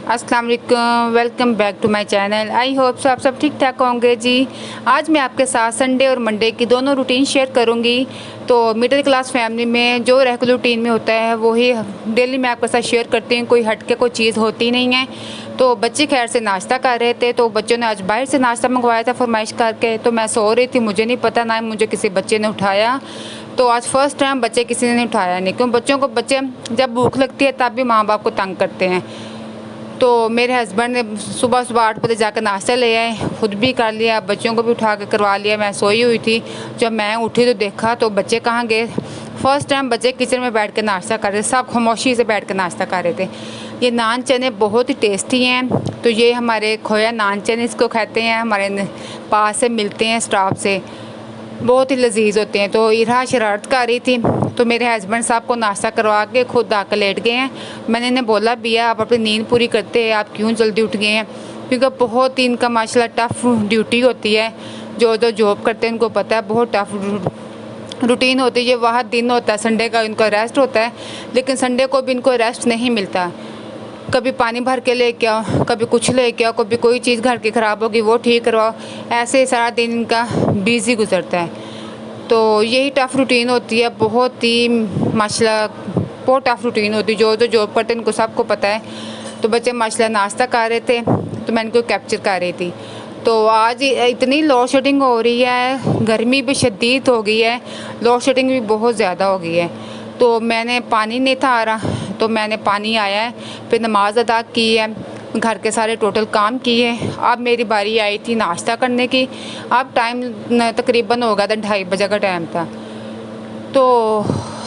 अस्सलाम वालेकुम, welcome back to my channel. I hope so आप सब ठीक ठाक होंगे जी। आज मैं आपके साथ संडे और मंडे की दोनों रूटीन शेयर करूंगी। तो मिडिल क्लास फैमिली में जो रेगुलर रूटीन में होता है वही डेली मैं आपके साथ शेयर करती हूँ। कोई हटके कोई चीज़ होती नहीं है। तो बच्चे खैर से नाश्ता कर रहे थे, तो बच्चों ने आज बाहर से नाश्ता मंगवाया था फरमाइश करके। तो मैं सो रही थी, मुझे नहीं पता, ना मुझे किसी बच्चे ने उठाया। तो आज फर्स्ट टाइम बच्चे किसी ने उठाया नहीं, क्यों बच्चे जब भूख लगती है तब भी माँ बाप को तंग करते हैं। तो मेरे हस्बैंड ने सुबह 8 बजे जाकर नाश्ता ले आए, खुद भी कर लिया, बच्चों को भी उठा के करवा लिया। मैं सोई हुई थी, जब मैं उठी तो देखा तो बच्चे कहाँ गए। फर्स्ट टाइम बच्चे किचन में बैठ के नाश्ता कर रहे थे, सब खामोशी से बैठ के नाश्ता कर रहे थे। ये नान चने बहुत ही टेस्टी हैं। तो ये हमारे खोया नान चने इसको कहते हैं, हमारे पास से मिलते हैं स्टॉप से, बहुत ही लजीज होते हैं। तो इरा शरारत कर रही थी, तो मेरे हस्बैंड साहब को नाश्ता करवा के खुद आकर लेट गए हैं। मैंने इन्हें बोला भी आप अपनी नींद पूरी करते हैं, आप क्यों जल्दी उठ गए हैं, क्योंकि बहुत ही इनका माशाल्लाह टफ़ ड्यूटी होती है। जो जॉब करते हैं उनको पता है, बहुत टफ़ रूटीन होती है। ये वह दिन होता है संडे का, इनका रेस्ट होता है, लेकिन संडे को भी इनको रेस्ट नहीं मिलता। कभी पानी भर के लेके आओ, कभी कुछ लेके आओ, कभी कोई चीज़ घर की ख़राब होगी वो ठीक करवाओ, ऐसे सारा दिन इनका बिज़ी गुजरता है। तो यही टफ़ रूटीन होती है, बहुत ही माशाल्लाह बहुत टफ़ रूटीन होती है। जो जॉब करते हैं उनको सबको पता है। तो बच्चे माशाल्लाह नाश्ता कर रहे थे, तो मैं इनको कैप्चर कर रही थी। तो आज इतनी लोड शेडिंग हो रही है, गर्मी भी शदीद हो गई है, लोड शेडिंग भी बहुत ज़्यादा हो गई है। तो मैंने पानी नहीं था आ रहा, तो मैंने पानी आया है, फिर नमाज़ अदा की है, घर के सारे टोटल काम किए। अब मेरी बारी आई थी नाश्ता करने की। अब टाइम तकरीबन हो गया था 2:30 बजे का टाइम था। तो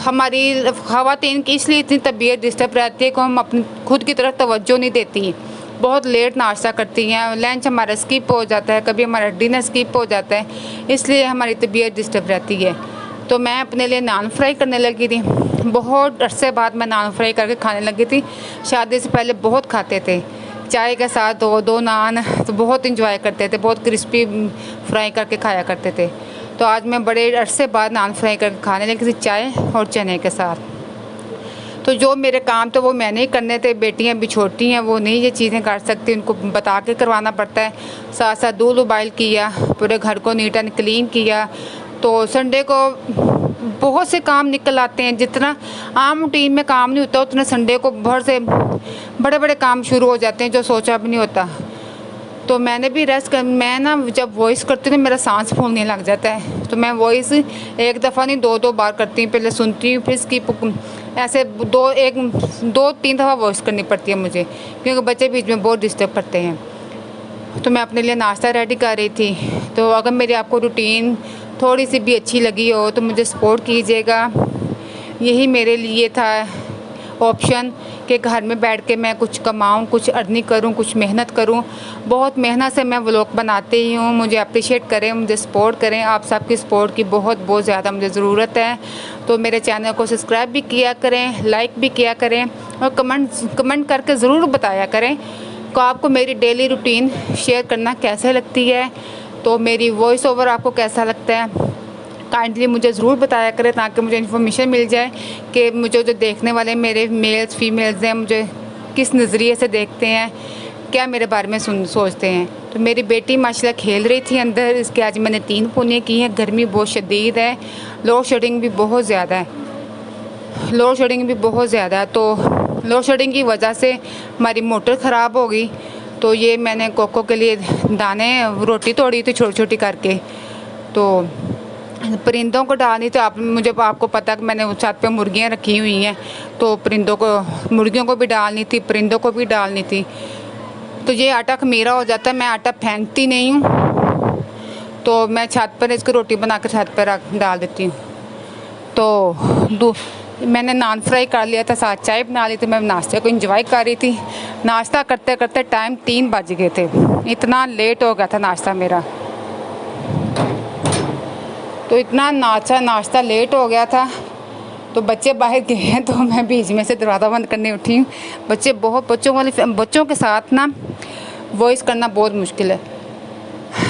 हमारी ख़वातीन की इसलिए इतनी तबीयत डिस्टर्ब रहती है कि हम अपनी खुद की तरफ तवज्जो नहीं देती, बहुत लेट नाश्ता करती हैं, लंच हमारा स्किप हो जाता है, कभी हमारा डिनर स्किप हो जाता है, इसलिए हमारी तबीयत डिस्टर्ब रहती है। तो मैं अपने लिए नान फ्राई करने लगी थी। बहुत अरसे बाद मैं नान फ्राई करके खाने लगी थी। शादी से पहले बहुत खाते थे, चाय के साथ दो नान, तो बहुत इंजॉय करते थे, बहुत क्रिस्पी फ्राई करके खाया करते थे। तो आज मैं बड़े अरसे बाद नान फ्राई करके खाने लगी थी, चाय और चने के साथ। तो जो मेरे काम तो वो मैंने ही करने थे, बेटियां भी छोटी हैं, वो नहीं ये चीज़ें कर सकती, उनको बता के करवाना पड़ता है। साथ साथ दूध उबाइल किया, पूरे घर को नीट एंड क्लीन किया। तो संडे को बहुत से काम निकल आते हैं, जितना आम रूटीन में काम नहीं होता उतना संडे को बहुत से बड़े बड़े काम शुरू हो जाते हैं जो सोचा भी नहीं होता। तो मैंने भी मैं ना जब वॉइस करती हूँ तो मेरा सांस फूलने लग जाता है। तो मैं वॉइस एक दफ़ा नहीं 2-2 बार करती हूँ, पहले सुनती हूँ फिर स्किप, ऐसे 2-3 दफ़ा वॉइस करनी पड़ती है मुझे, क्योंकि बच्चे बीच में बहुत डिस्टर्ब करते हैं। तो मैं अपने लिए नाश्ता रेडी कर रही थी। तो अगर मेरी आपको रूटीन थोड़ी सी भी अच्छी लगी हो तो मुझे सपोर्ट कीजिएगा। यही मेरे लिए था ऑप्शन कि घर में बैठ के मैं कुछ कमाऊं, कुछ अर्निंग करूं, कुछ मेहनत करूं। बहुत मेहनत से मैं व्लॉग बनाती ही हूं, मुझे अप्रिशिएट करें, मुझे सपोर्ट करें। आप सबकी सपोर्ट की बहुत ज़्यादा मुझे ज़रूरत है। तो मेरे चैनल को सब्सक्राइब भी किया करें, लाइक भी किया करें, और कमेंट करके ज़रूर बताया करें कि आपको मेरी डेली रूटीन शेयर करना कैसे लगती है, तो मेरी वॉइस ओवर आपको कैसा लगता है। काइंडली मुझे ज़रूर बताया करें, ताकि मुझे इन्फॉर्मेशन मिल जाए कि मुझे जो देखने वाले मेरे मेल्स फीमेल्स हैं मुझे किस नज़रिए से देखते हैं, क्या मेरे बारे में सोचते हैं। तो मेरी बेटी माशाल्लाह खेल रही थी अंदर, इसके आज मैंने 3 पूनियाँ की हैं। गर्मी बहुत शदीद है, लोड शेडिंग भी बहुत ज़्यादा है, तो लोड शेडिंग की वजह से हमारी मोटर ख़राब हो गई। तो ये मैंने कोको के लिए दाने रोटी तोड़ी थी छोटी छोटी करके, तो परिंदों को डालनी थी। आपको पता कि मैंने छत पे मुर्गियाँ रखी हुई हैं, तो मुर्गियों को भी डालनी थी, परिंदों को भी डालनी थी। तो ये आटा खमीरा हो जाता है, मैं आटा फेंकती नहीं हूँ, तो मैं छत पर इसकी रोटी बना कर छत पर डाल देती हूँ। तो मैंने नान फ्राई कर लिया था, साथ चाय बना ली थी, मैं नाश्ते को एंजॉय कर रही थी। नाश्ता करते करते टाइम 3 बज गए थे, इतना लेट हो गया था नाश्ता मेरा। तो इतना नाश्ता लेट हो गया था, तो बच्चे बाहर गए हैं, तो मैं बीच में से दरवाज़ा बंद करने उठी हूँ। बच्चों के साथ ना वॉइस करना बहुत मुश्किल है।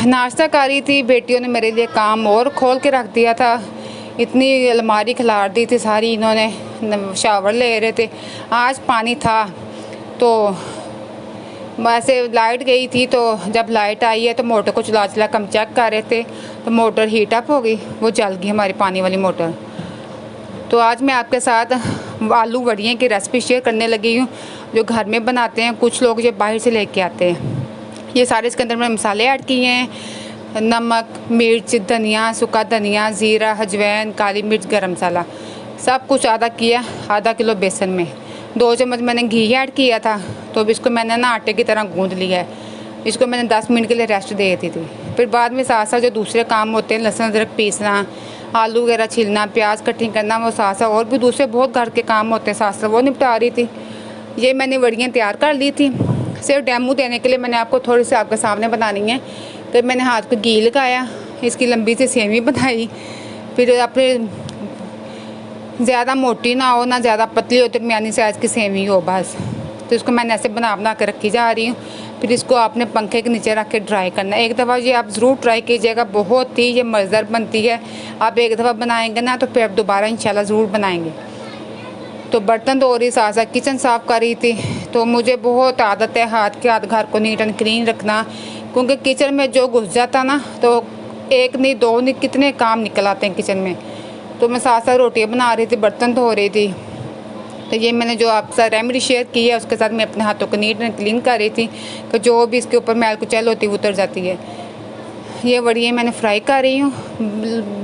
नाश्ता कर रही थी, बेटियों ने मेरे लिए काम और खोल के रख दिया था। इतनी अलमारी खिलार दी थी सारी, इन्होंने शावर ले रहे थे। आज पानी था तो वैसे लाइट गई थी, तो जब लाइट आई है तो मोटर को चला चला हम चेक कर रहे थे, तो मोटर हीट अप हो गई, वो जल गई हमारी पानी वाली मोटर। तो आज मैं आपके साथ आलू वड़ियों की रेसिपी शेयर करने लगी हूँ, जो घर में बनाते हैं, कुछ लोग जो बाहर से लेके आते हैं। ये सारे इसके अंदर मैंने मसाले ऐड किए हैं, नमक, मिर्च, धनिया, सूखा धनिया, ज़ीरा, अजवाइन, काली मिर्च, गरम मसाला, सब कुछ आधा किया। आधा किलो बेसन में 2 चम्मच मैंने घी ऐड किया था। तो अब इसको मैंने ना आटे की तरह गूंद लिया है। इसको मैंने 10 मिनट के लिए रेस्ट दे दी थी। फिर बाद में साथ साथ जो दूसरे काम होते हैं, लहसुन अदरक पीसना, आलू वगैरह छीलना, प्याज कटिंग करना, वो साथ साथ और भी दूसरे बहुत घर के काम होते हैं, साथ साथ वो निपटा रही थी। ये मैंने वड़ियाँ तैयार कर ली थी। सिर्फ डेमो देने के लिए मैंने आपको थोड़ी सी आपके सामने बनानी है। तो मैंने हाथ को घी लगाया, इसकी लंबी सी सेवी बनाई। फिर अपने ज़्यादा मोटी ना हो, ना ज़्यादा पतली हो, दरमियानी साइज़ की सेवी हो बस। तो इसको मैंने ऐसे बना कर रखी जा रही हूँ। फिर इसको आपने पंखे के नीचे रख के ड्राई करना है। एक दफ़ा ये आप ज़रूर ट्राई कीजिएगा, बहुत ही ये मज़ेदार बनती है। आप एक दफ़ा बनाएंगे ना तो फिर आप दोबारा इंशाल्लाह ज़रूर बनाएंगे। तो बर्तन धो रही, साथ साथ किचन साफ़ कर रही थी। तो मुझे बहुत आदत है हाथ के हाथ घर को नीट एंड क्लीन रखना, क्योंकि किचन में जो घुस जाता ना तो एक नहीं दो नहीं कितने काम निकल आते हैं किचन में। तो मैं साथ साथ रोटियाँ बना रही थी, बर्तन धो रही थी। तो ये मैंने जो आपके साथ रेमेडी शेयर की है, उसके साथ मैं अपने हाथों को नीट एंड क्लीन कर रही थी, तो जो भी इसके ऊपर मैल कुचैल होती है वो उतर जाती है। ये वड़ियाँ मैंने फ्राई कर रही हूँ,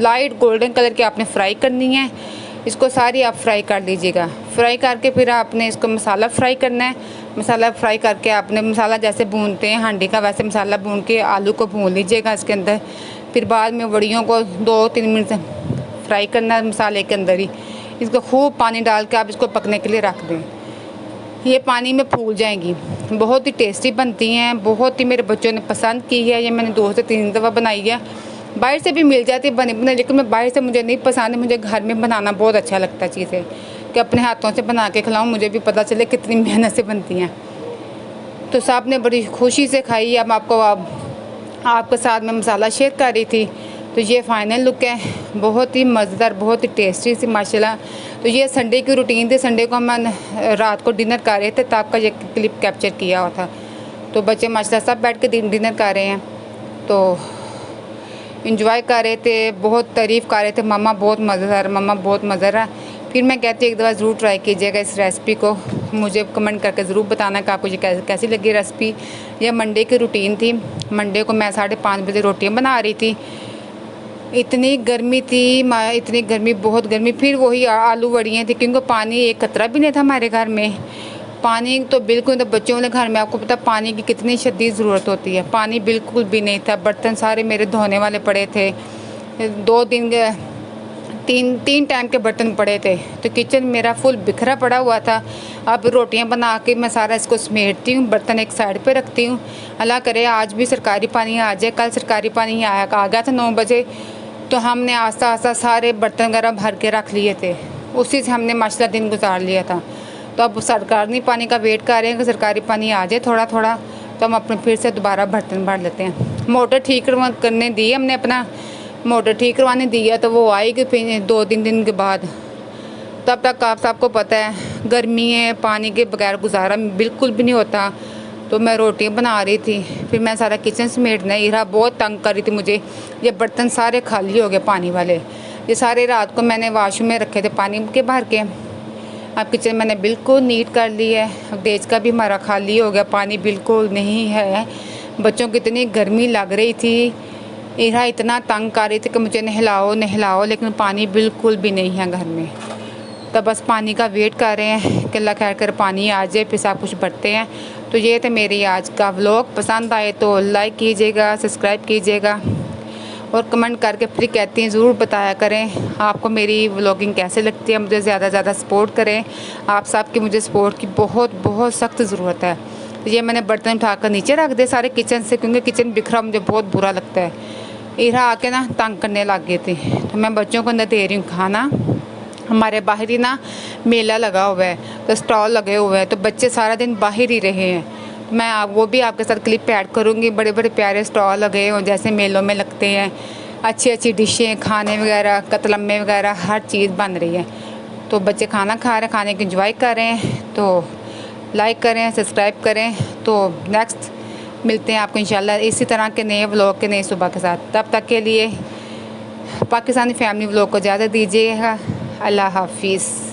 लाइट गोल्डन कलर की आपने फ्राई करनी है। इसको सारी आप फ्राई कर लीजिएगा। फ्राई करके फिर आपने इसको मसाला फ्राई करना है। मसाला फ्राई करके आपने मसाला जैसे भूनते हैं हांडी का, वैसे मसाला भून के आलू को भून लीजिएगा इसके अंदर। फिर बाद में वड़ियों को 2-3 मिनट फ्राई करना है मसाले के अंदर ही। इसको खूब पानी डाल के आप इसको पकने के लिए रख दें। ये पानी में फूल जाएंगी, बहुत ही टेस्टी बनती हैं, बहुत ही मेरे बच्चों ने पसंद की है। ये मैंने 2 से 3 दफ़ा बनाई है। बाहर से भी मिल जाती है बनी बनाई, लेकिन मैं बाहर से मुझे नहीं पसंद है। मुझे घर में बनाना बहुत अच्छा लगता है चीज़ें, कि अपने हाथों से बना के खिलाऊँ, मुझे भी पता चले कितनी मेहनत से बनती हैं। तो सब ने बड़ी खुशी से खाई। अब आपके साथ मैं मसाला शेयर कर रही थी। तो ये फाइनल लुक है, बहुत ही मज़ेदार, बहुत ही टेस्टी सी माशाल्लाह। तो ये संडे की रूटीन थी। संडे को हम रात को डिनर कर रहे थे, तब का ये क्लिप कैप्चर किया हुआ था। तो बच्चे माशाल्लाह सब बैठ के डिनर कर रहे हैं, तो इंजॉय कर रहे थे, बहुत तारीफ़ कर रहे थे, मम्मा बहुत मज़ेदार, मम्मा बहुत मज़ेदार। फिर मैं कहती हूँ एक दफ़ा ज़रूर ट्राई कीजिएगा इस रेसिपी को। मुझे कमेंट करके ज़रूर बताना कि आपको ये कैसी लगी रेसिपी। यह मंडे की रूटीन थी। मंडे को मैं 5:30 बजे रोटियाँ बना रही थी। इतनी गर्मी थी, इतनी गर्मी, बहुत गर्मी। फिर वही आलू वड़ियाँ थी, क्योंकि पानी एक कतरा भी नहीं था हमारे घर में। पानी तो बिल्कुल, तो बच्चों वाले घर में आपको पता पानी की कितनी शदीद ज़रूरत होती है। पानी बिल्कुल भी नहीं था। बर्तन सारे मेरे धोने वाले पड़े थे। 2 दिन 3 टाइम के बर्तन पड़े थे। तो किचन मेरा फुल बिखरा पड़ा हुआ था। अब रोटियां बना के मैं सारा इसको समेटती हूँ, बर्तन एक साइड पे रखती हूँ। अल्लाह करे आज भी सरकारी पानी आ जाए। कल सरकारी पानी आ गया था 9 बजे। तो हमने आस्ता आस्ता सारे बर्तन वगैरह भर के रख लिए थे, उसी से हमने माशाल्लाह दिन गुजार लिया था। तो अब सरकारी पानी का वेट कर रहे हैं कि सरकारी पानी आ जाए थोड़ा थोड़ा, तो हम अपने फिर से दोबारा बर्तन भर लेते हैं। मोटर ठीक करने दी हमने, अपना मोटर ठीक करवाने दी है, तो वो आएगी फिर 2-3 दिन के बाद। तब तक आप सबको पता है गर्मी है, पानी के बगैर गुजारा बिल्कुल भी नहीं होता। तो मैं रोटियां बना रही थी, फिर मैं सारा किचन समेटना। इरा बहुत तंग कर रही थी मुझे। ये बर्तन सारे खाली हो गए पानी वाले। ये सारे रात को मैंने वाशरूम में रखे थे पानी के भर के। अब किचन मैंने बिल्कुल नीट कर ली है। अब डेज का भी हमारा खाली हो गया, पानी बिल्कुल नहीं है। बच्चों को इतनी गर्मी लग रही थी, इरा इतना तंग कर रही थी कि मुझे नहलाओ, लेकिन पानी बिल्कुल भी नहीं है घर में। तो बस पानी का वेट कर रहे हैं कि अल्लाह खैर कर पानी आ जाए, फिर सब कुछ भरते हैं। तो ये थे मेरी आज का व्लॉग। पसंद आए तो लाइक कीजिएगा, सब्सक्राइब कीजिएगा और कमेंट करके फिर कहती हैं ज़रूर बताया करें आपको मेरी व्लॉगिंग कैसे लगती है। मुझे ज़्यादा से ज़्यादा सपोर्ट करें। आप सबकी मुझे सपोर्ट की बहुत सख्त ज़रूरत है। तो ये मैंने बर्तन उठाकर नीचे रख दिए सारे किचन से, क्योंकि किचन बिखरा मुझे बहुत बुरा लगता है। इरा आके ना तंग करने लग गई थी। तो मैं बच्चों को अंदर दे रही हूँ खाना। हमारे बाहर ही ना मेला लगा हुआ है, तो स्टॉल लगे हुए हैं, तो बच्चे सारा दिन बाहर ही रहे हैं। मैं वो भी आपके साथ क्लिप ऐड करूँगी। बड़े बड़े प्यारे स्टॉल लगे हों जैसे मेलों में लगते हैं। अच्छी डिशें, खाने वगैरह, कतलम्मे वगैरह हर चीज़ बन रही है। तो बच्चे खाना खा रहे हैं, खाने की इंजॉय कर रहे हैं। तो लाइक करें, सब्सक्राइब करें। तो नेक्स्ट मिलते हैं आपको इंशाल्लाह इसी तरह के नए व्लॉग के नए सुबह के साथ। तब तक के लिए पाकिस्तानी फैमिली व्लॉग को इजाज़त दीजिएगा। अल्लाह हाफिज़।